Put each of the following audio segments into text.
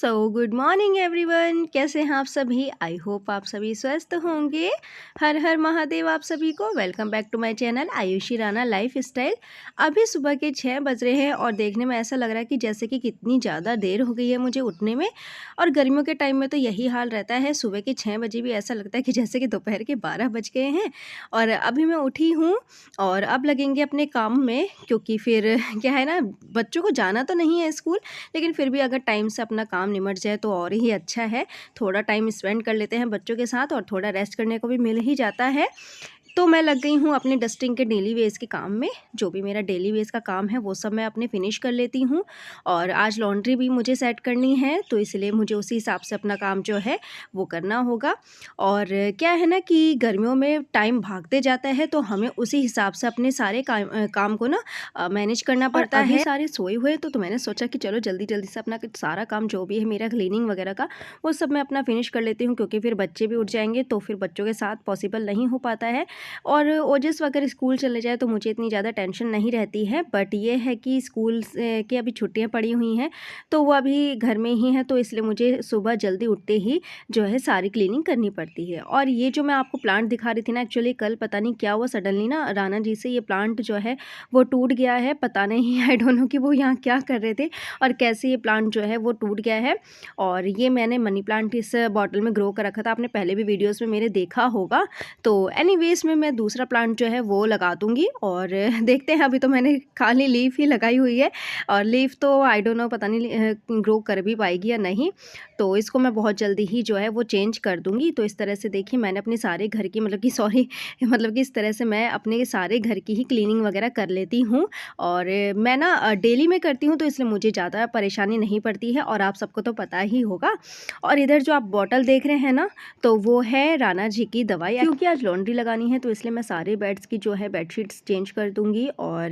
Good morning everyone, कैसे हैं आप सभी। आई होप आप सभी स्वस्थ होंगे। हर हर महादेव आप सभी को। Welcome back to my channel Aayushi Rana lifestyle. अभी सुबह के 6 बज रहे हैं और देखने में ऐसा लग रहा है कि जैसे कि कितनी ज़्यादा देर हो गई है मुझे उठने में। और गर्मियों के टाइम में तो यही हाल रहता है, सुबह के 6 बजे भी ऐसा लगता है कि जैसे कि दोपहर के 12 बज गए हैं। और अभी मैं उठी हूँ और अब लगेंगे अपने काम में, क्योंकि फिर क्या है ना, बच्चों को जाना तो नहीं है स्कूल, लेकिन फिर भी अगर टाइम से अपना काम निमट जाए तो और ही अच्छा है। थोड़ा टाइम स्पेंड कर लेते हैं बच्चों के साथ और थोड़ा रेस्ट करने को भी मिल ही जाता है। तो मैं लग गई हूँ अपनी डस्टिंग के डेली वेज के काम में। जो भी मेरा डेली वेज का काम है वो सब मैं अपने फिनिश कर लेती हूँ। और आज लॉन्ड्री भी मुझे सेट करनी है, तो इसलिए मुझे उसी हिसाब से अपना काम जो है वो करना होगा। और क्या है ना कि गर्मियों में टाइम भागते जाता है, तो हमें उसी हिसाब से अपने सारे काम को ना मैनेज करना पड़ता है। सारे सोए हुए तो मैंने सोचा कि चलो जल्दी जल्दी से अपना सारा काम जो भी है मेरा क्लीनिंग वगैरह का वो सब मैं अपना फिनिश कर लेती हूँ, क्योंकि फिर बच्चे भी उठ जाएंगे तो फिर बच्चों के साथ पॉसिबल नहीं हो पाता है। और ओजस अगर स्कूल चले जाए तो मुझे इतनी ज़्यादा टेंशन नहीं रहती है, बट ये है कि स्कूल की अभी छुट्टियां पड़ी हुई हैं तो वो अभी घर में ही हैं, तो इसलिए मुझे सुबह जल्दी उठते ही जो है सारी क्लीनिंग करनी पड़ती है। और ये जो मैं आपको प्लांट दिखा रही थी ना, एक्चुअली कल पता नहीं क्या हुआ, सडनली ना राना जी से ये प्लांट जो है वो टूट गया है। पता नहीं आई डोंट नो कि वो यहाँ क्या कर रहे थे और कैसे ये प्लांट जो है वो टूट गया है। और ये मैंने मनी प्लांट इस बॉटल में ग्रो कर रखा था, आपने पहले भी वीडियोस में मेरे देखा होगा। तो एनीवेज में मैं दूसरा प्लांट जो है वो लगा दूंगी। और देखते हैं, अभी तो मैंने खाली लीफ ही लगाई हुई है और लीफ तो आई डोंट नो पता नहीं ग्रो कर भी पाएगी या नहीं। तो इसको मैं बहुत जल्दी ही जो है वो चेंज कर दूंगी। तो इस तरह से देखिए मैंने अपने सारे घर की मतलब कि सॉरी मतलब कि इस तरह से मैं अपने सारे घर की ही क्लीनिंग वगैरह कर लेती हूँ। और मैं ना डेली में करती हूँ, तो इसलिए मुझे ज़्यादा परेशानी नहीं पड़ती है और आप सबको तो पता ही होगा। और इधर जो आप बॉटल देख रहे हैं ना, तो वो है राना जी की दवाई, क्योंकि आज लॉन्ड्री लगानी है तो इसलिए मैं सारे बेड्स की जो है बेडशीट्स चेंज कर दूंगी और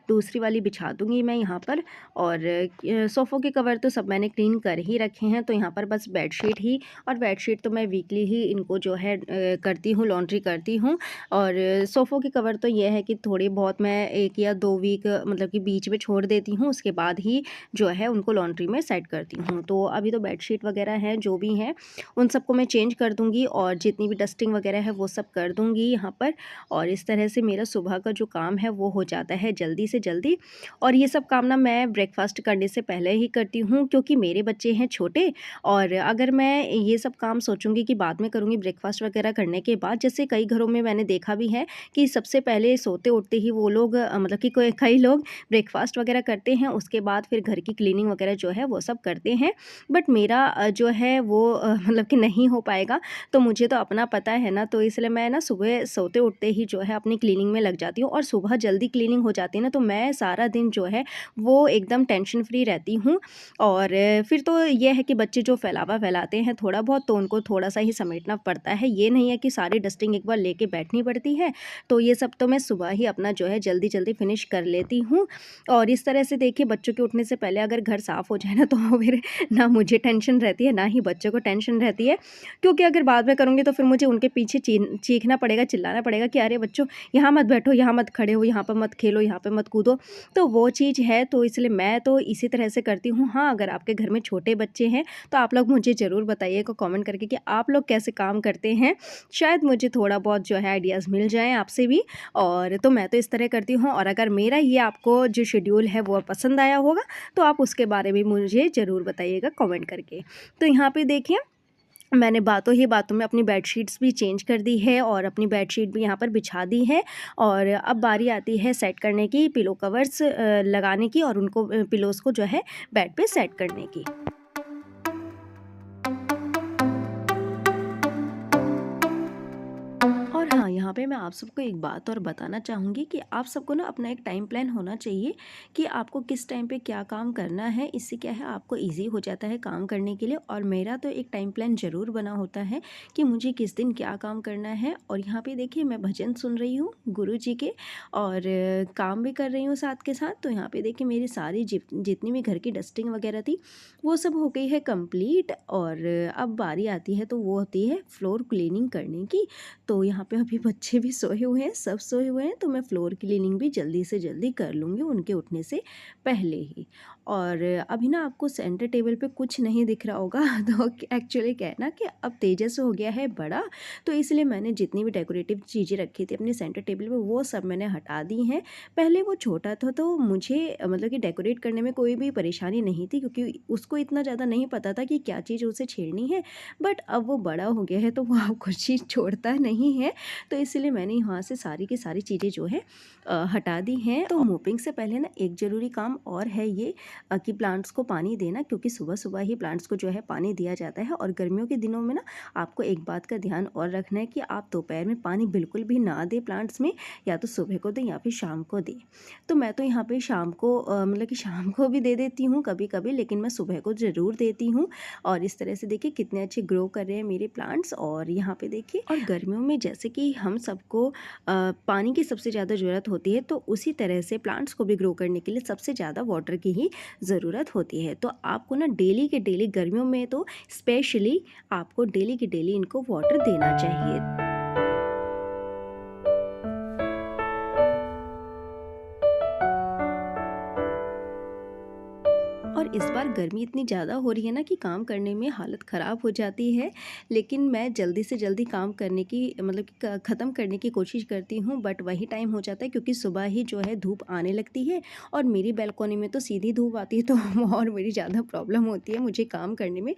दूसरी वाली बिछा दूंगी मैं यहाँ पर। और सोफ़ों के कवर तो सब मैंने क्लीन कर ही रखे हैं, तो यहाँ पर बस बेडशीट ही, और बेडशीट तो मैं वीकली ही इनको जो है करती हूँ, लॉन्ड्री करती हूँ। और सोफ़ों के कवर तो ये है कि थोड़ी बहुत मैं 1 या 2 वीक मतलब कि बीच में छोड़ देती हूँ, उसके बाद ही जो है उनको लॉन्ड्री में सेट करती हूँ। तो अभी तो बेडशीट वगैरह हैं जो भी हैं उन सबको मैं चेंज कर दूँगी और जितनी भी डस्टिंग वगैरह है वो सब कर दूँगी यहाँ पर। और इस तरह से मेरा सुबह का जो काम है वो हो जाता है जल्दी से जल्दी। और ये सब काम ना मैं ब्रेकफास्ट करने से पहले ही करती हूँ, क्योंकि मेरे बच्चे हैं छोटे। और अगर मैं ये सब काम सोचूंगी कि बाद में करूँगी ब्रेकफास्ट वगैरह करने के बाद, जैसे कई घरों में मैंने देखा भी है कि सबसे पहले सोते उठते ही वो लोग मतलब कि कई लोग ब्रेकफास्ट वगैरह करते हैं, उसके बाद फिर घर की क्लीनिंग वगैरह जो है वो सब करते हैं। बट मेरा जो है वो मतलब कि नहीं हो पाएगा। तो मुझे तो अपना पता है ना, तो इसलिए मैं ना सुबह सोते उठते ही जो है अपनी क्लीनिंग में लग जाती हूँ। और सुबह जल्दी क्लीनिंग हो जाती है ना, तो मैं सारा दिन जो है वो एकदम टेंशन फ्री रहती हूँ। और फिर तो ये है कि बच्चे जो फैलावा फैलाते हैं थोड़ा बहुत, तो उनको थोड़ा सा ही समेटना पड़ता है। ये नहीं है कि सारी डस्टिंग एक बार लेके बैठनी पड़ती है। तो ये सब तो मैं सुबह ही अपना जो है जल्दी जल्दी फिनिश कर लेती हूँ। और इस तरह से देखिए बच्चों के उठने से पहले अगर घर साफ़ हो जाए ना, तो फिर ना मुझे टेंशन रहती है ना ही बच्चों को टेंशन रहती है। क्योंकि अगर बाद में करूँगी तो फिर मुझे उनके पीछे चीखना पड़ेगा, चिल्लाना पड़ेगा कि अरे बच्चों यहाँ मत बैठो, यहाँ मत खड़े हो, यहाँ पर मत खेलो, यहाँ पे मत कूदो। तो वो चीज़ है, तो इसलिए मैं तो इसी तरह से करती हूँ। हाँ, अगर आपके घर में छोटे बच्चे हैं तो आप लोग मुझे ज़रूर बताइएगा कमेंट करके कि आप लोग कैसे काम करते हैं। शायद मुझे थोड़ा बहुत जो है आइडियाज़ मिल जाएँ आपसे भी। और तो मैं तो इस तरह करती हूँ। और अगर मेरा ये आपको जो शेड्यूल है वो पसंद आया होगा तो आप उसके बारे में मुझे ज़रूर बताइएगा कमेंट करके। तो यहाँ पे देखिए मैंने बातों ही बातों में अपनी बेडशीट्स भी चेंज कर दी है और अपनी बेडशीट भी यहाँ पर बिछा दी है। और अब बारी आती है सेट करने की, पिलो कवर्स लगाने की और उनको पिलोज़ को जो है बेड पे सेट करने की। और हाँ, यहाँ पे मैं आप सबको एक बात और बताना चाहूँगी कि आप सबको ना अपना एक टाइम प्लान होना चाहिए कि आपको किस टाइम पे क्या काम करना है। इससे क्या है, आपको इजी हो जाता है काम करने के लिए। और मेरा तो एक टाइम प्लान ज़रूर बना होता है कि मुझे किस दिन क्या काम करना है। और यहाँ पे देखिए मैं भजन सुन रही हूँ गुरु जी के और काम भी कर रही हूँ साथ के साथ। तो यहाँ पे देखिए मेरी सारी जितनी भी घर की डस्टिंग वगैरह थी वो सब हो गई है कंप्लीट। और अब बारी आती है तो वो होती है फ्लोर क्लीनिंग करने की। तो यहाँ पे अभी बच्चे भी सोए हुए हैं, सब सोए हुए हैं, तो मैं फ्लोर क्लीनिंग भी जल्दी से जल्दी कर लूँगी उनके उठने से पहले ही। और अभी ना आपको सेंटर टेबल पे कुछ नहीं दिख रहा होगा तो एक्चुअली क्या है ना कि अब तेजस हो गया है बड़ा, तो इसलिए मैंने जितनी भी डेकोरेटिव चीज़ें रखी थी अपने सेंटर टेबल पे वो सब मैंने हटा दी हैं। पहले वो छोटा था तो मुझे मतलब कि डेकोरेट करने में कोई भी परेशानी नहीं थी, क्योंकि उसको इतना ज़्यादा नहीं पता था कि क्या चीज़ उसे छेड़नी है। बट अब वो बड़ा हो गया है तो वो अब कुछ चीज़ छोड़ता नहीं है, तो इसलिए मैंने यहाँ से सारी की सारी चीज़ें जो है हटा दी हैं। तो मोपिंग से पहले ना एक ज़रूरी काम और है ये, कि प्लांट्स को पानी देना, क्योंकि सुबह सुबह ही प्लांट्स को जो है पानी दिया जाता है। और गर्मियों के दिनों में ना आपको एक बात का ध्यान और रखना है कि आप दोपहर में पानी बिल्कुल भी ना दें प्लांट्स में, या तो सुबह को दें या फिर शाम को दें। तो मैं तो यहाँ पे शाम को मतलब कि शाम को भी दे देती हूँ कभी कभी, लेकिन मैं सुबह को ज़रूर देती हूँ। और इस तरह से देखिए कितने अच्छे ग्रो कर रहे हैं मेरे प्लांट्स। और यहाँ पे देखिए, और गर्मियों में जैसे कि हम सबको पानी की सबसे ज़्यादा ज़रूरत होती है, तो उसी तरह से प्लांट्स को भी ग्रो करने के लिए सबसे ज़्यादा वाटर की ही ज़रूरत होती है। तो आपको ना डेली के डेली, गर्मियों में तो स्पेशली आपको डेली के डेली इनको वाटर देना चाहिए। और इस बार गर्मी इतनी ज़्यादा हो रही है ना कि काम करने में हालत ख़राब हो जाती है, लेकिन मैं जल्दी से जल्दी काम करने की मतलब कि ख़त्म करने की कोशिश करती हूँ। बट वही टाइम हो जाता है क्योंकि सुबह ही जो है धूप आने लगती है, और मेरी बालकनी में तो सीधी धूप आती है, तो और मेरी ज़्यादा प्रॉब्लम होती है मुझे काम करने में।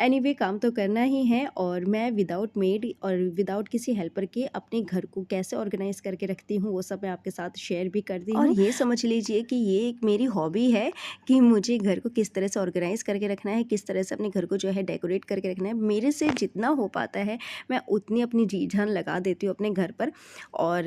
एनीवे काम तो करना ही है, और मैं विदाउट मेड और विदाउट किसी हेल्पर के अपने घर को कैसे ऑर्गेनाइज़ करके रखती हूँ वो सब मैं आपके साथ शेयर भी करती हूँ। और ये समझ लीजिए कि ये एक मेरी हॉबी है कि मुझे घर को किस तरह से ऑर्गेनाइज़ करके रखना है, किस तरह से अपने घर को जो है डेकोरेट करके रखना है। मेरे से जितना हो पाता है मैं उतनी अपनी जी जान लगा देती हूँ अपने घर पर। और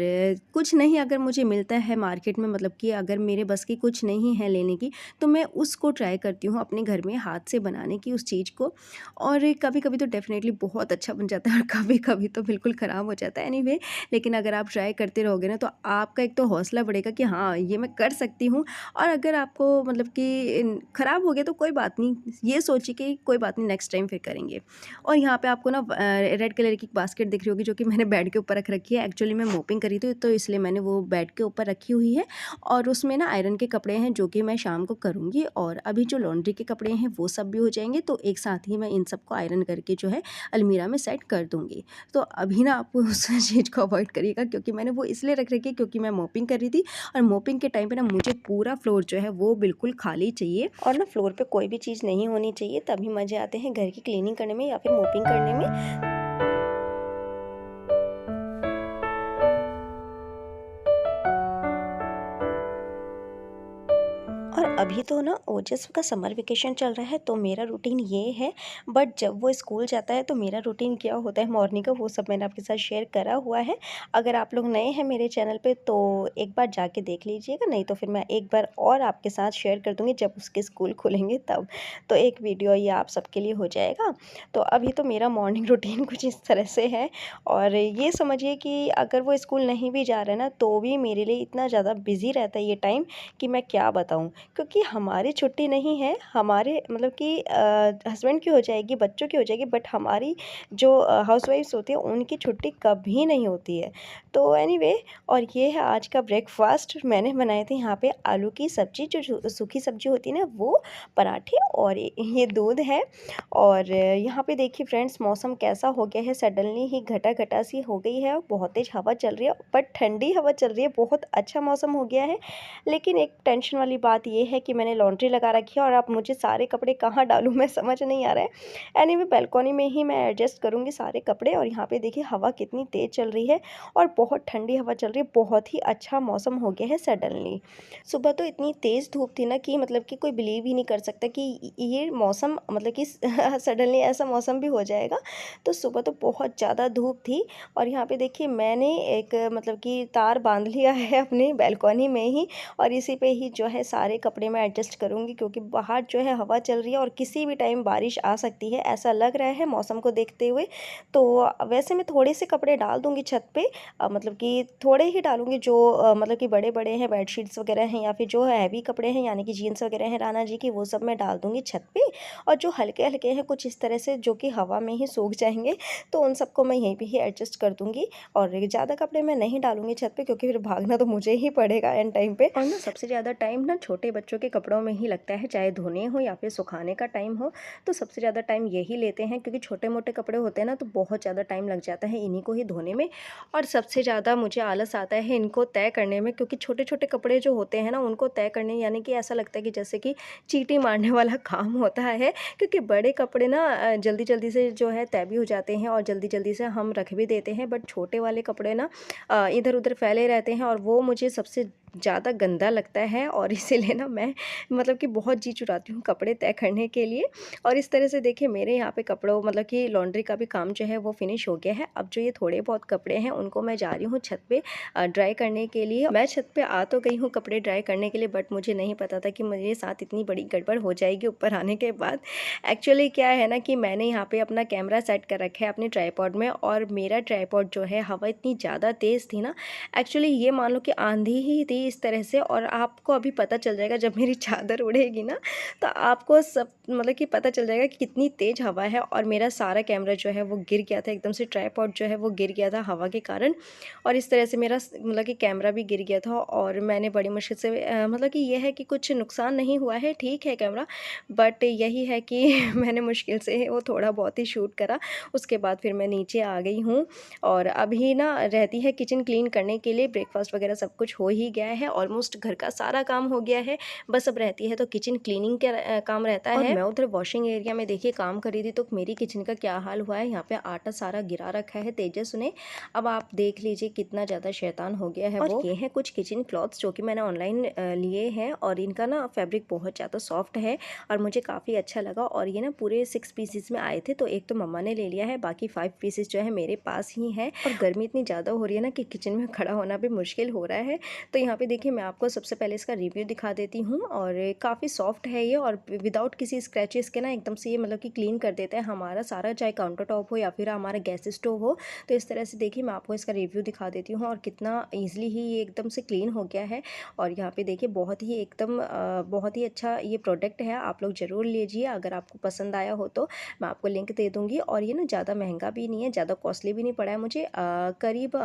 कुछ नहीं अगर मुझे मिलता है मार्केट में, मतलब कि अगर मेरे बस की कुछ नहीं है लेने की, तो मैं उसको ट्राई करती हूँ अपने घर में हाथ से बनाने की उस चीज़ को। और कभी कभी तो डेफ़िनेटली बहुत अच्छा बन जाता है, और कभी कभी तो बिल्कुल ख़राब हो जाता है। एनीवे, लेकिन अगर आप ट्राई करते रहोगे ना तो आपका एक तो हौसला बढ़ेगा कि हाँ ये मैं कर सकती हूँ। और अगर आपको मतलब कि ख़राब हो गया तो कोई बात नहीं, ये सोचिए कि कोई बात नहीं, नेक्स्ट टाइम फिर करेंगे। और यहाँ पे आपको ना रेड कलर की बास्केट दिख रही होगी जो कि मैंने बेड के ऊपर रख रखी है। एक्चुअली मैं मोपिंग करी थी तो इसलिए मैंने वो बेड के ऊपर रखी हुई है, और उसमें ना आयरन के कपड़े हैं जो कि मैं शाम को करूँगी। और अभी जो लॉन्ड्री के कपड़े हैं वो सब भी हो जाएंगे, तो एक साथ ही मैं इन सबको आयरन करके जो है अलमीरा में सेट कर दूँगी। तो अभी ना आप उस चीज़ को अवॉइड करिएगा, क्योंकि मैंने वो इसलिए रख रखी है क्योंकि मैं मोपिंग कर रही थी, और मोपिंग के टाइम पे ना मुझे पूरा फ्लोर जो है वो बिल्कुल खाली चाहिए, और ना फ्लोर पे कोई भी चीज़ नहीं होनी चाहिए, तभी मज़े आते हैं घर की क्लीनिंग करने में या फिर मोपिंग करने में। और अभी तो ना ओजस का समर वेकेशन चल रहा है, तो मेरा रूटीन ये है। बट जब वो स्कूल जाता है तो मेरा रूटीन क्या होता है मॉर्निंग का, वो सब मैंने आपके साथ शेयर करा हुआ है। अगर आप लोग नए हैं मेरे चैनल पे तो एक बार जाके देख लीजिएगा, नहीं तो फिर मैं एक बार और आपके साथ शेयर कर दूँगी जब उसके स्कूल खुलेंगे तब। तो एक वीडियो ये आप सबके लिए हो जाएगा। तो अभी तो मेरा मॉर्निंग रूटीन कुछ इस तरह से है। और ये समझिए कि अगर वो स्कूल नहीं भी जा रहा है ना तो भी मेरे लिए इतना ज़्यादा बिज़ी रहता है ये टाइम कि मैं क्या बताऊँ। क्योंकि हमारी छुट्टी नहीं है, हमारे मतलब कि हस्बैंड की हो जाएगी, बच्चों की हो जाएगी, बट हमारी जो हाउसवाइफ्स होती है उनकी छुट्टी कभी नहीं होती है। तो एनीवे, और ये है आज का ब्रेकफास्ट। मैंने बनाए थे यहाँ पे आलू की सब्ज़ी, जो सूखी सब्ज़ी होती है ना वो, पराठे, और ये दूध है। और यहाँ पे देखिए फ्रेंड्स मौसम कैसा हो गया है, सडनली ही घटा घटा सी हो गई है, बहुत तेज़ हवा चल रही है, बट ठंडी हवा चल रही है, बहुत अच्छा मौसम हो गया है। लेकिन एक टेंशन वाली बात ये है कि मैंने लॉन्ड्री लगा रखी है, और अब मुझे सारे कपड़े कहाँ डालूँ मैं समझ नहीं आ रहा है। एनीवे, बालकनी में ही मैं एडजस्ट करूँगी सारे कपड़े। और यहाँ पे देखिए हवा कितनी तेज़ चल रही है, और बहुत ठंडी हवा चल रही है, बहुत ही अच्छा मौसम हो गया है सडनली। सुबह तो इतनी तेज़ धूप थी ना कि मतलब कि कोई बिलीव ही नहीं कर सकता कि ये मौसम मतलब कि सडनली ऐसा मौसम भी हो जाएगा। तो सुबह तो बहुत ज़्यादा धूप थी। और यहाँ पे देखिए मैंने एक मतलब कि तार बांध लिया है अपनी बालकनी में ही, और इसी पे ही जो है सारे कपड़े मैं एडजस्ट करूँगी, क्योंकि बाहर जो है हवा चल रही है और किसी भी टाइम बारिश आ सकती है, ऐसा लग रहा है मौसम को देखते हुए। तो वैसे मैं थोड़े से कपड़े डाल दूँगी छत पे, मतलब कि थोड़े ही डालूँगी जो मतलब कि बड़े-बड़े हैं, बेडशीट्स वगैरह हैं या फिर जो हैवी कपड़े हैं यानी कि जीन्स वगैरह हैं राना जी की, वो सब मैं डाल दूँगी छत पे। और जो हल्के-हल्के हैं कुछ इस तरह से जो कि हवा में ही सूख जाएँगे, तो उन सबको मैं यहीं पे ही एडजस्ट कर दूँगी। और ज़्यादा कपड़े मैं नहीं डालूँगी छत पे, क्योंकि फिर भागना तो मुझे ही पड़ेगा एंड टाइम पे। और ना सबसे ज़्यादा टाइम ना छोटे बच्चों के कपड़ों में ही लगता है, चाहे धोने हो या फिर सुखाने का टाइम हो, तो सबसे ज़्यादा टाइम यही लेते हैं, क्योंकि छोटे-मोटे कपड़े होते हैं ना तो बहुत ज़्यादा टाइम लग जाता है इन्हीं को ही धोने में। और सबसे ज़्यादा मुझे आलस आता है इनको तय करने में, क्योंकि छोटे-छोटे कपड़े जो होते हैं ना उनको तय करने यानी कि ऐसा लगता है कि जैसे कि चींटी मारने वाला काम होता है, क्योंकि बड़े कपड़े ना जल्दी-जल्दी से जो है तय भी हो जाते हैं और जल्दी-जल्दी से हम रख भी देते हैं, बट छोटे वाले कपड़े ना इधर-उधर फैले रहते हैं और वो मुझे सबसे ज़्यादा गंदा लगता है। और इसीलिए ना मैं मतलब कि बहुत जी चुराती हूँ कपड़े तय करने के लिए। और इस तरह से देखिए मेरे यहाँ पे कपड़ों मतलब कि लॉन्ड्री का भी काम जो है वो फिनिश हो गया है। अब जो ये थोड़े बहुत कपड़े हैं उनको मैं जा रही हूँ छत पे ड्राई करने के लिए। मैं छत पे आ तो गई हूँ कपड़े ड्राई करने के लिए, बट मुझे नहीं पता था कि मेरे साथ इतनी बड़ी गड़बड़ हो जाएगी ऊपर आने के बाद। एक्चुअली क्या है ना कि मैंने यहाँ पे अपना कैमरा सेट कर रखा है अपने ट्राइपॉड में, और मेरा ट्राइपॉड जो है हवा इतनी ज़्यादा तेज़ थी ना, एक्चुअली ये मान लो कि आंधी ही थी इस तरह से। और आपको अभी पता चल जाएगा जब मेरी चादर उड़ेगी ना, तो आपको सब मतलब कि पता चल जाएगा कि कितनी तेज़ हवा है। और मेरा सारा कैमरा जो है वो गिर गया था एकदम से, ट्राइपॉड जो है वो गिर गया था हवा के कारण। और इस तरह से मेरा मतलब कि कैमरा भी गिर गया था, और मैंने बड़ी मुश्किल से मतलब कि ये है कि कुछ नुकसान नहीं हुआ है, ठीक है कैमरा, बट यही है कि मैंने मुश्किल से वो थोड़ा बहुत ही शूट करा। उसके बाद फिर मैं नीचे आ गई हूँ, और अभी ना रहती है किचन क्लीन करने के लिए। ब्रेकफास्ट वगैरह सब कुछ हो ही गया है, ऑलमोस्ट घर का सारा काम हो गया है, बस अब रहती है तो किचन क्लीनिंग का काम रहता है। और मैं उधर वॉशिंग एरिया में देखिए काम कर रही थी, तो मेरी किचन का क्या हाल हुआ है, यहाँ पे आटा सारा गिरा रखा है तेजस ने। अब आप देख लीजिए कितना ज़्यादा शैतान हो गया है वो। ये है कुछ किचन क्लॉथ्स जो कि मैंने ऑनलाइन लिए हैं, और इनका ना फैब्रिक बहुत ज़्यादा सॉफ्ट है और मुझे काफ़ी अच्छा लगा। और ये ना पूरे 6 पीसेस में आए थे, तो एक तो मम्मा ने ले लिया है, बाकी 5 पीसेस जो है मेरे पास ही हैं। और गर्मी इतनी ज़्यादा हो रही है ना कि किचन में खड़ा होना भी मुश्किल हो रहा है। तो यहाँ पे देखिए मैं आपको सबसे पहले इसका रिव्यू दिखा देती हूँ। और काफ़ी सॉफ्ट है ये, और विदाउट किसी स्क्रैचेस के ना एकदम से ये मतलब कि क्लीन कर देता है हमारा सारा, चाहे काउंटर टॉप हो या फिर हमारा गैस स्टोव हो। तो इस तरह से देखिए मैं आपको इसका रिव्यू दिखा देती हूँ, और कितना ईजिली ही ये एकदम से क्लीन हो गया है। और यहाँ पे देखिए बहुत ही एकदम बहुत ही अच्छा ये प्रोडक्ट है, आप लोग ज़रूर लीजिए अगर आपको पसंद आया हो तो। मैं आपको लिंक दे दूँगी। और ये ना ज़्यादा महंगा भी नहीं है, ज़्यादा कॉस्टली भी नहीं पड़ा है मुझे, करीब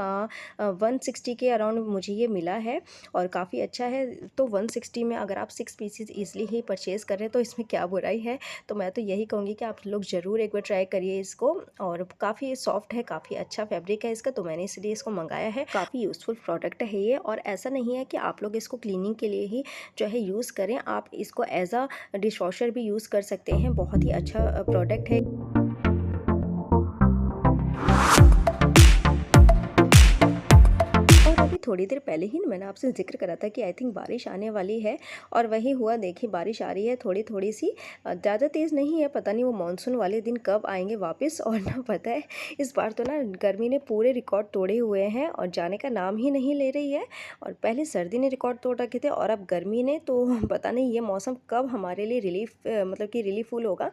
160 के अराउंड मुझे ये मिला है, और काफ़ी अच्छा है। तो 160 में अगर आप 6 पीसेस ईजिली ही परचेज़ कर रहे हैं तो इसमें क्या बुराई है। तो मैं तो यही कहूँगी कि आप लोग ज़रूर एक बार ट्राई करिए इसको। और काफ़ी सॉफ्ट है, काफ़ी अच्छा फैब्रिक है इसका, तो मैंने इसलिए इसको मंगाया है। काफ़ी यूज़फुल प्रोडक्ट है ये, और ऐसा नहीं है कि आप लोग इसको क्लीनिंग के लिए ही जो है यूज़ करें, आप इसको एज अ डिश वॉशर भी यूज़ कर सकते हैं। बहुत ही अच्छा प्रोडक्ट है। और अभी थोड़ी देर पहले ही मैंने आपसे ज़िक्र करा था कि आई थिंक बारिश आने वाली है, और वही हुआ। देखिए बारिश आ रही है थोड़ी थोड़ी सी, ज़्यादा तेज़ नहीं है। पता नहीं वो मानसून वाले दिन कब आएंगे वापस। और ना पता है इस बार तो ना गर्मी ने पूरे रिकॉर्ड तोड़े हुए हैं और जाने का नाम ही नहीं ले रही है। और पहले सर्दी ने रिकॉर्ड तोड़ रखे थे, और अब गर्मी ने। तो पता नहीं ये मौसम कब हमारे लिए रिलीफ मतलब कि रिलीफुल होगा।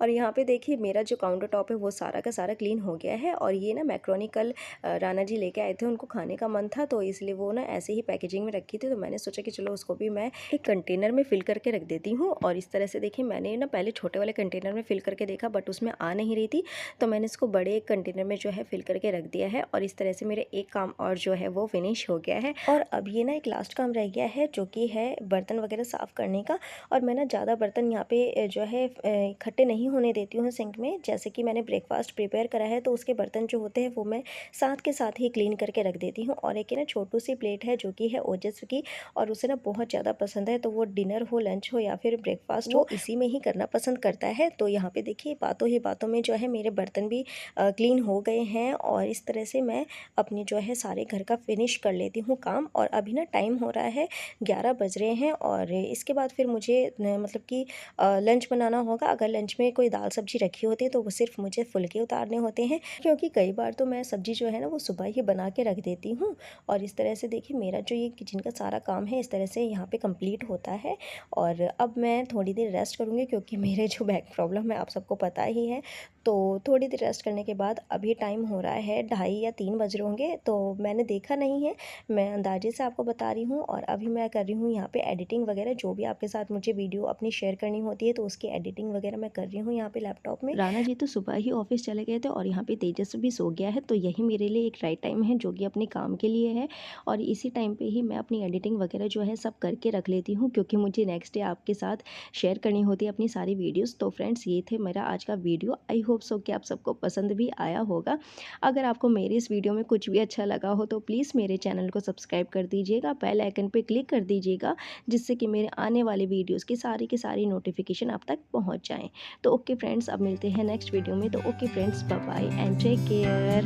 और यहाँ पे देखिए मेरा जो काउंटर टॉप है वो सारा का सारा क्लीन हो गया है। और ये ना मैक्रोनी कल राना जी लेके आए थे, उनको खाने का मन था, तो इसलिए वो ना ऐसे ही पैकेजिंग में रखी थी। तो मैंने सोचा कि चलो उसको भी मैं एक कंटेनर में फिल करके रख देती हूँ। और इस तरह से देखिए मैंने ना पहले छोटे वाले कंटेनर में फिल करके देखा, बट उसमें आ नहीं रही थी, तो मैंने इसको बड़े एक कंटेनर में जो है फिल करके रख दिया है। और इस तरह से मेरे एक काम और जो है वो फिनिश हो गया है। और अब ये ना एक लास्ट काम रह गया है, जो कि है बर्तन वगैरह साफ़ करने का। और मैं ना ज़्यादा बर्तन यहाँ पे जो है इकट्ठे नहीं होने देती हूँ सिंक में। जैसे कि मैंने ब्रेकफास्ट प्रिपेयर करा है, तो उसके बर्तन जो होते हैं वो मैं साथ के साथ ही क्लीन करके रख देती हूँ। और एक ना छोटू सी प्लेट है जो कि है ओजस्वी की, और उसे ना बहुत ज़्यादा पसंद है, तो वो डिनर हो, लंच हो या फिर ब्रेकफास्ट हो, इसी में ही करना पसंद करता है। तो यहाँ पे देखिए बातों ही बातों में जो है मेरे बर्तन भी क्लीन हो गए हैं। और इस तरह से मैं अपनी जो है सारे घर का फिनिश कर लेती हूँ काम। और अभी ना टाइम हो रहा है 11 बज रहे हैं, और इसके बाद फिर मुझे मतलब कि लंच बनाना होगा। अगर लंच में कोई दाल सब्जी रखी होती है तो वो सिर्फ मुझे फुलके उतारने होते हैं, क्योंकि कई बार तो मैं सब्जी जो है ना वो सुबह ही बना के रख देती हूँ। और इस इस तरह से देखिए मेरा जो ये किचन का सारा काम है इस तरह से यहाँ पे कंप्लीट होता है। और अब मैं थोड़ी देर रेस्ट करूँगी क्योंकि मेरे जो बैक प्रॉब्लम है आप सबको पता ही है। तो थोड़ी देर रेस्ट करने के बाद अभी टाइम हो रहा है 2:30 या 3 बज रहे होंगे, तो मैंने देखा नहीं है, मैं अंदाजे से आपको बता रही हूँ। और अभी मैं कर रही हूँ यहाँ पे एडिटिंग वगैरह, जो भी आपके साथ मुझे वीडियो अपनी शेयर करनी होती है तो उसकी एडिटिंग वगैरह मैं कर रही हूँ यहाँ पे लैपटॉप में। राणा जी तो सुबह ही ऑफिस चले गए थे और यहाँ पे तेजस भी सो गया है, तो यही मेरे लिए एक राइट टाइम है जो कि अपने काम के लिए है। और इसी टाइम पे ही मैं अपनी एडिटिंग वगैरह जो है सब करके रख लेती हूँ, क्योंकि मुझे नेक्स्ट डे आपके साथ शेयर करनी होती है अपनी सारी वीडियोस। तो फ्रेंड्स ये थे मेरा आज का वीडियो, आई होप सो कि आप सबको पसंद भी आया होगा। अगर आपको मेरी इस वीडियो में कुछ भी अच्छा लगा हो तो प्लीज़ मेरे चैनल को सब्सक्राइब कर दीजिएगा, बेल आइकन पे क्लिक कर दीजिएगा, जिससे कि मेरे आने वाले वीडियोस की सारी नोटिफिकेशन आप तक पहुंच जाएं। तो ओके फ्रेंड्स, अब मिलते हैं नेक्स्ट वीडियो में। तो okay friends, bye bye and take care.